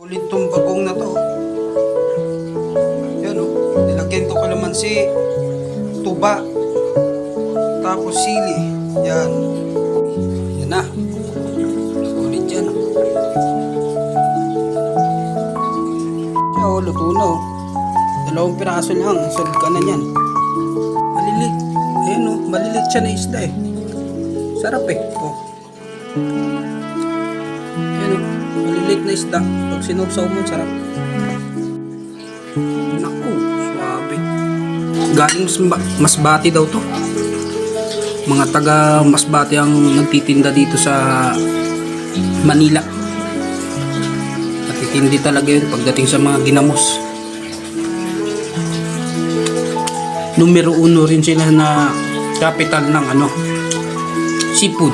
Ulit tong bagong na to. Yan o. Nilagyan ko kalamansi, tuba, tapos sili. Yan. Yan na. Ulit yan. Siya o, luto na o. 2 piraso lang. Solve ka na yan. Malilit. Ayan o. Malilit siya na isda eh. Sarap eh. O. Ayan o. Malilit na isda. Pag sinupsaw mo, sarap. Naku, swabe. Galing Masbate daw to. Mga taga Masbate ang nagtitinda dito sa Manila. Natitindi talaga yun pagdating sa mga ginamos. Numero 1 rin sila na capital ng seafood.